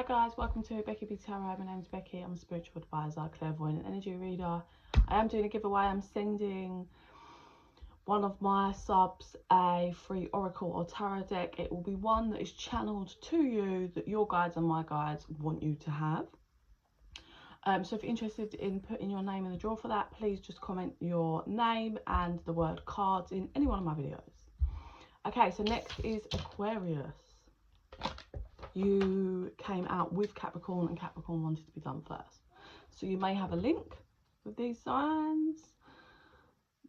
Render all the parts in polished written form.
Hi guys, welcome to Becky Tarot. My name is Becky. I'm a spiritual advisor, clairvoyant and energy reader. I am doing a giveaway. I'm sending one of my subs a free oracle or tarot deck. It will be one that is channeled to you, that your guides and my guides want you to have. So if you're interested in putting your name in the draw for that, please just comment your name and the word cards in any one of my videos. Okay, so next is Aquarius. You came out with Capricorn and Capricorn wanted to be done first. So you may have a link with these signs.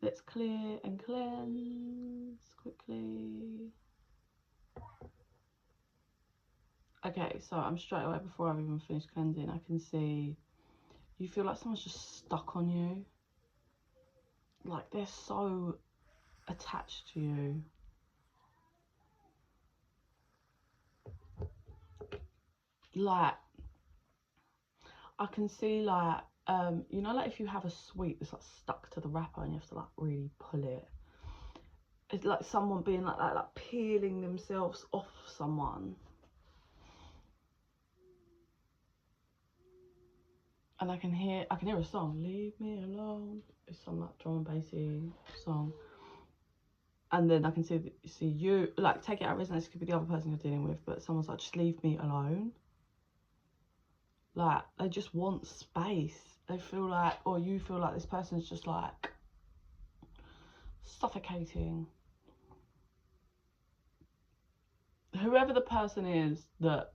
Let's clear and cleanse quickly. Okay, so I'm straight away, before I've even finished cleansing, I can see you feel like someone's just stuck on you. Like they're so attached to you. Like, I can see like, you know, like if you have a sweet that's like stuck to the wrapper and you have to like really pull it. It's like someone being like that, like peeling themselves off someone. And I can hear a song, Leave Me Alone. It's some like drum and bassy song. And then I can see you, like, take it out of resonance, it could be the other person you're dealing with, but someone's like, just leave me alone. Like, they just want space. They feel like, or you feel like this person's just like suffocating. Whoever the person is that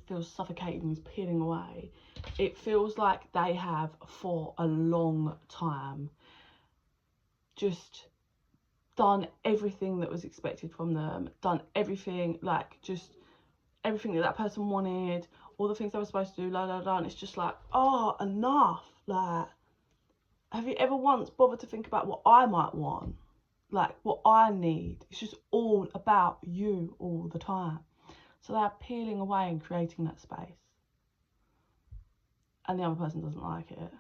feels suffocating and is peeling away, it feels like they have for a long time just done everything that was expected from them, done everything, like just everything that person wanted, all the things they were supposed to do, and it's just like, oh, enough. Like, have you ever once bothered to think about what I might want, like what I need? It's just all about you all the time. So they're peeling away and creating that space, and the other person doesn't like it.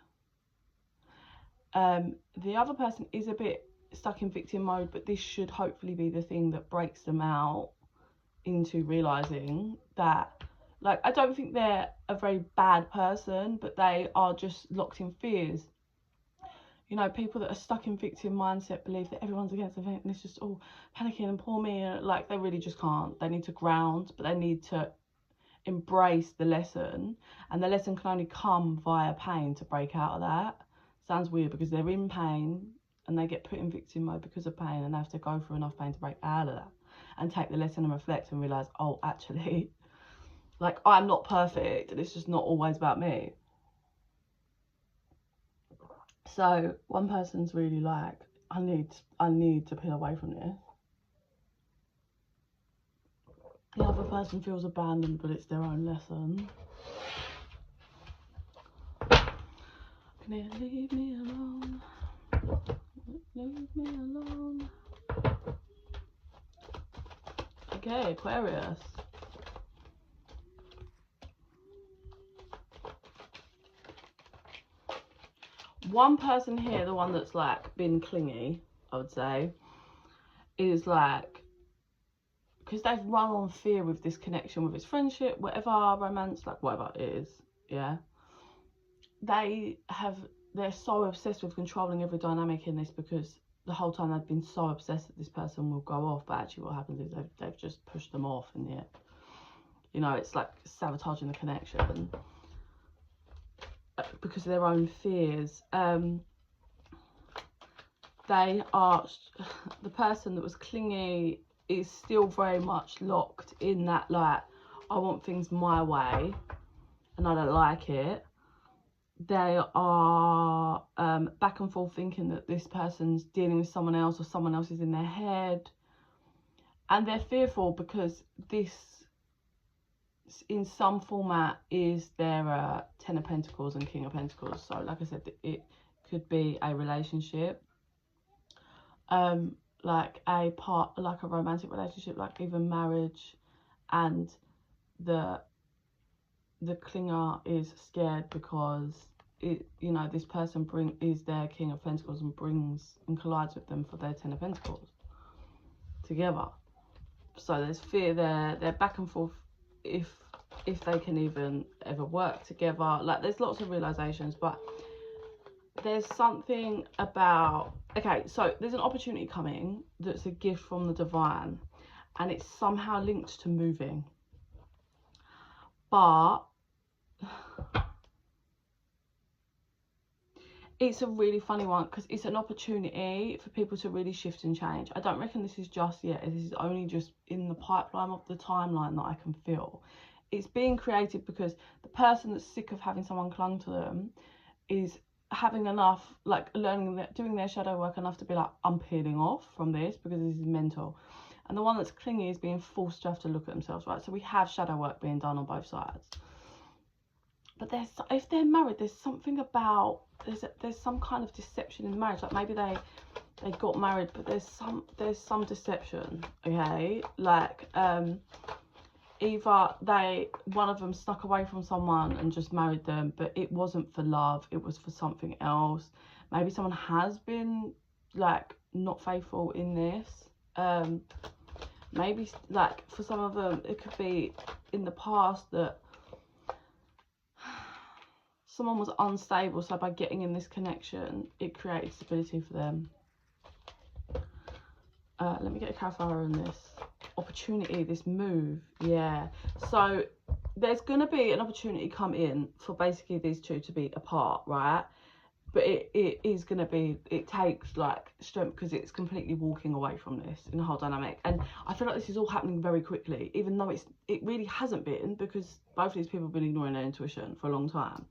The other person is a bit stuck in victim mode, but this should hopefully be the thing that breaks them out into realizing that, like, I don't think they're a very bad person, but they are just locked in fears. You know, people that are stuck in victim mindset believe that everyone's against them and it's just all panicking and poor me, and like they really just can't. They need to ground, but they need to embrace the lesson, and the lesson can only come via pain to break out of that. Sounds weird because they're in pain and they get put in victim mode because of pain, and they have to go through enough pain to break out of that and take the lesson and reflect and realize, oh, actually, like, I'm not perfect and it's just not always about me. So one person's really like, I need to peel away from this. The other person feels abandoned, but it's their own lesson. Can you leave me alone? Leave me alone. Okay, Aquarius. One person here, the one that's like been clingy, I would say, is like, because they've run on fear with this connection, with its friendship, whatever, romance, like whatever it is, yeah. They're so obsessed with controlling every dynamic in this, because the whole time they've been so obsessed that this person will go off, but actually what happens is they've just pushed them off in the end. You know, it's like sabotaging the connection because of their own fears. They are, the person that was clingy is still very much locked in that, like, I want things my way and I don't like it. They are back and forth thinking that this person's dealing with someone else, or someone else is in their head, and they're fearful because this in some format is their 10 of Pentacles and King of Pentacles. So like I said, it could be a relationship, like a romantic relationship, like even marriage, and the clinger is scared because it, you know, this person is their King of Pentacles and brings and collides with them for their 10 of Pentacles together. So there's fear there. They're back and forth if if they can even ever work together. Like, there's lots of realizations, but there's something about, okay, so there's an opportunity coming that's a gift from the divine, and it's somehow linked to moving, but it's a really funny one because it's an opportunity for people to really shift and change. I don't reckon this is just yet. This is only just in the pipeline of the timeline that I can feel. It's being created because the person that's sick of having someone clung to them is having enough, like learning that, doing their shadow work enough to be like, I'm peeling off from this because this is mental. And the one that's clingy is being forced to have to look at themselves, right? So we have shadow work being done on both sides. But if they're married, there's something about, there's some kind of deception in marriage. Like, maybe they got married, but there's some deception, okay? Like, either one of them snuck away from someone and just married them, but it wasn't for love, it was for something else. Maybe someone has been like not faithful in this. Maybe like for some of them it could be in the past that someone was unstable, so by getting in this connection it created stability for them. Let me get a clarifier on this opportunity, this move. Yeah, so there's gonna be an opportunity come in for basically these two to be apart, right? But it is gonna be, it takes like strength because it's completely walking away from this in the whole dynamic. And I feel like this is all happening very quickly, even though it really hasn't been, because both of these people have been ignoring their intuition for a long time.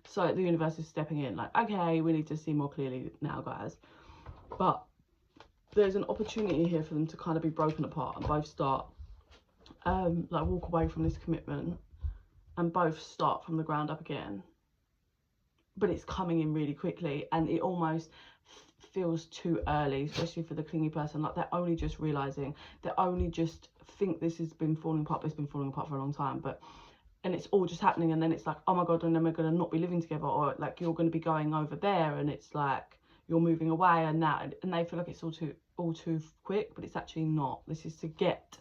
So the universe is stepping in like, okay, we need to see more clearly now, guys. But there's an opportunity here for them to kind of be broken apart and both start like walk away from this commitment and both start from the ground up again. But it's coming in really quickly, and it almost feels too early, especially for the clingy person. Like, they're only just realizing, they only just think this has been falling apart, but it's been falling apart for a long time. And it's all just happening, and then it's like, oh my god, and then we're going to not be living together, or like you're going to be going over there, and it's like you're moving away, and they feel like it's all too quick, but it's actually not. This is to get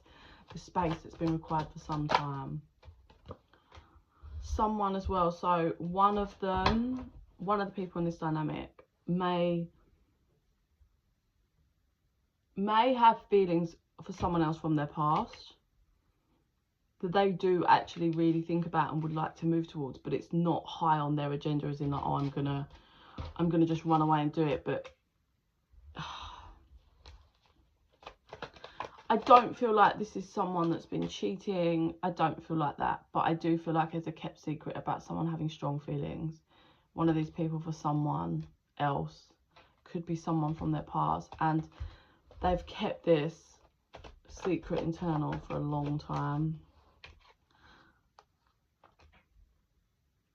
the space that's been required for some time. Someone as well, so one of the people in this dynamic may have feelings for someone else from their past that they do actually really think about and would like to move towards, but it's not high on their agenda, as in like, oh, I'm gonna just run away and do it. But I don't feel like this is someone that's been cheating. I don't feel like that, but I do feel like there's a kept secret about someone having strong feelings. One of these people for someone else, could be someone from their past, and they've kept this secret internal for a long time.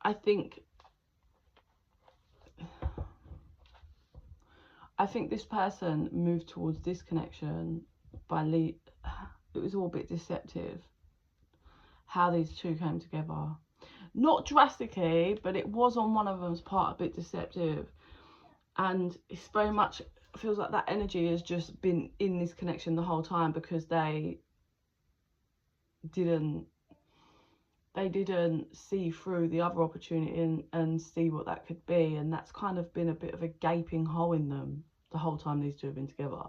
I think this person moved towards this connection by it was all a bit deceptive how these two came together. Not drastically, but it was on one of them's part a bit deceptive, and it's very much feels like that energy has just been in this connection the whole time, because they didn't see through the other opportunity and see what that could be, and that's kind of been a bit of a gaping hole in them the whole time these two have been together.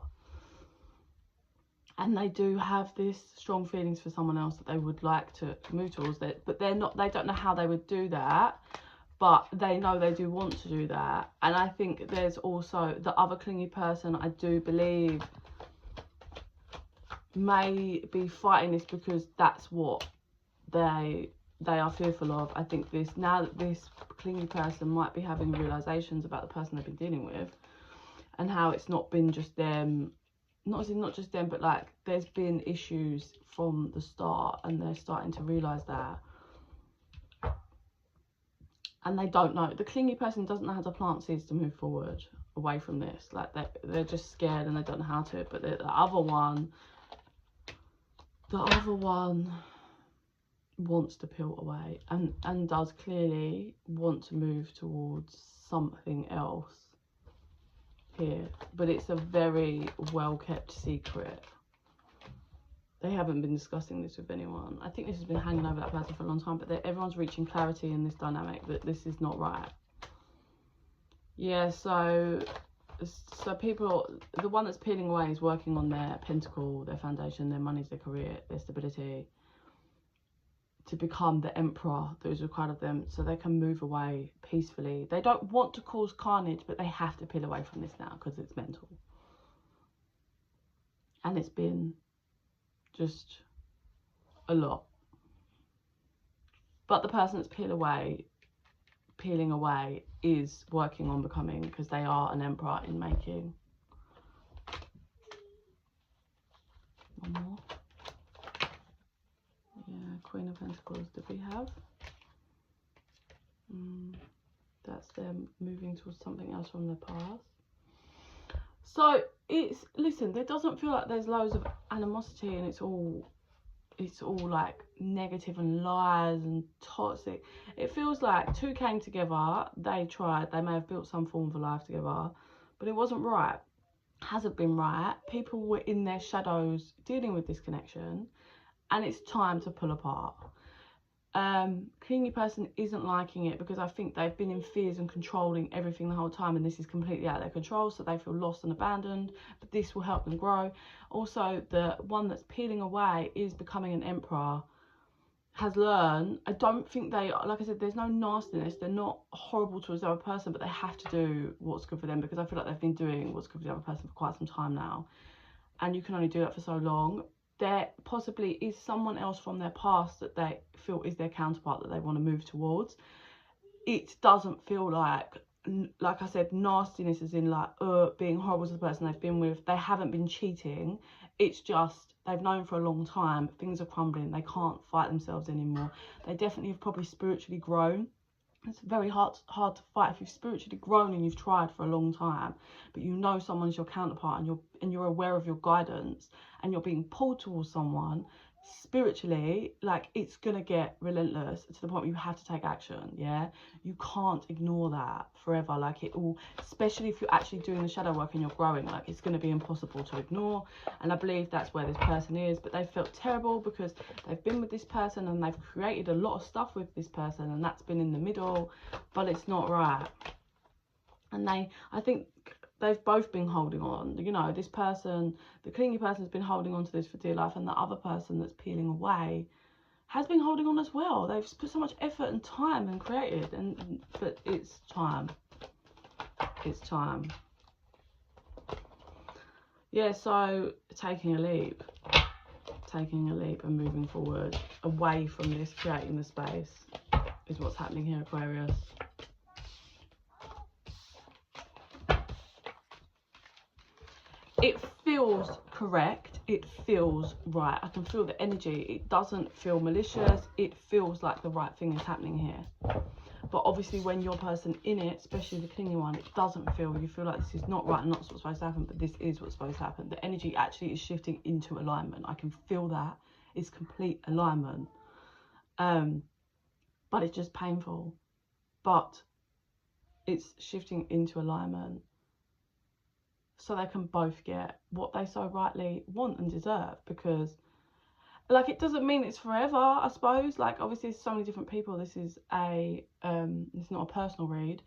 And they do have this strong feelings for someone else that they would like to move towards, that, but they don't know how they would do that, but they know they do want to do that. And I think there's also the other clingy person, I do believe, may be fighting this because that's what they are fearful of. I think now that this clingy person might be having realizations about the person they've been dealing with, and how it's not been just them, not just them, but like there's been issues from the start, and they're starting to realize that, and they don't know. The clingy person doesn't know how to plant seeds to move forward away from this. Like they're just scared and they don't know how to. But the other one wants to peel away and does clearly want to move towards something else here, but it's a very well kept secret. they haven't been discussing this with anyone. I think this has been hanging over that person for a long time, but everyone's reaching clarity in this dynamic that this is not right. Yeah, so people, the one that's peeling away is working on their pentacle, their foundation, their money, their career, their stability, to become the emperor that is required of them so they can move away peacefully. They don't want to cause carnage, but they have to peel away from this now because it's mental. And it's been just a lot. But the person that's peeling away is working on becoming, because they are an emperor in making. One more. Yeah, Queen of Pentacles did we have? That's them moving towards something else from their past. So it's, listen, there doesn't feel like there's loads of animosity and it's all like negative and lies and toxic. It feels like two came together, they tried, they may have built some form of a life together, but it wasn't right, hasn't been right. People were in their shadows dealing with this connection, and it's time to pull apart. Clingy person isn't liking it because I think they've been in fears and controlling everything the whole time, and this is completely out of their control, so they feel lost and abandoned, but this will help them grow. Also, the one that's peeling away is becoming an emperor, has learned. I don't think they, like I said, there's no nastiness, they're not horrible towards the other person, but they have to do what's good for them, because I feel like they've been doing what's good for the other person for quite some time now, and you can only do that for so long. There possibly is someone else from their past that they feel is their counterpart that they want to move towards. It doesn't feel like I said, nastiness as in like being horrible to the person they've been with. They haven't been cheating. It's just they've known for a long time. Things are crumbling. They can't fight themselves anymore. They definitely have probably spiritually grown. It's very hard to fight if you've spiritually grown and you've tried for a long time, but you know someone's your counterpart and you're aware of your guidance and you're being pulled towards someone spiritually. Like, it's gonna get relentless to the point where you have to take action. Yeah, you can't ignore that forever. Like, it all, especially if you're actually doing the shadow work and you're growing, like, it's going to be impossible to ignore. And I believe that's where this person is, but they felt terrible because they've been with this person and they've created a lot of stuff with this person, and that's been in the middle, but it's not right. And I think they've both been holding on. You know, this person, the clingy person, has been holding on to this for dear life, and the other person that's peeling away has been holding on as well. They've put so much effort and time and created, but it's time. It's time. Yeah, so taking a leap and moving forward away from this, creating the space is what's happening here, Aquarius. It feels correct, it feels right. I can feel the energy. It doesn't feel malicious, it feels like the right thing is happening here. But obviously when you're person in it, especially the clingy one, it doesn't feel, you feel like this is not right and not what's supposed to happen, but this is what's supposed to happen. The energy actually is shifting into alignment. I can feel that. It's complete alignment. But it's just painful. But it's shifting into alignment, so they can both get what they so rightly want and deserve. Because, like, it doesn't mean it's forever, I suppose. Like, obviously there's so many different people. This is it's not a personal read.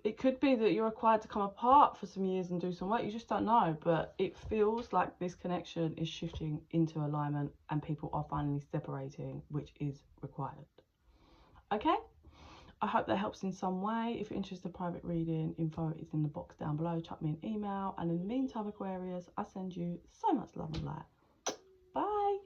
It could be that you're required to come apart for some years and do some work. You just don't know. But it feels like this connection is shifting into alignment and people are finally separating, which is required. Okay? I hope that helps in some way. If you're interested in private reading, info is in the box down below. Chuck me an email. And in the meantime, Aquarius, I send you so much love and light. Bye.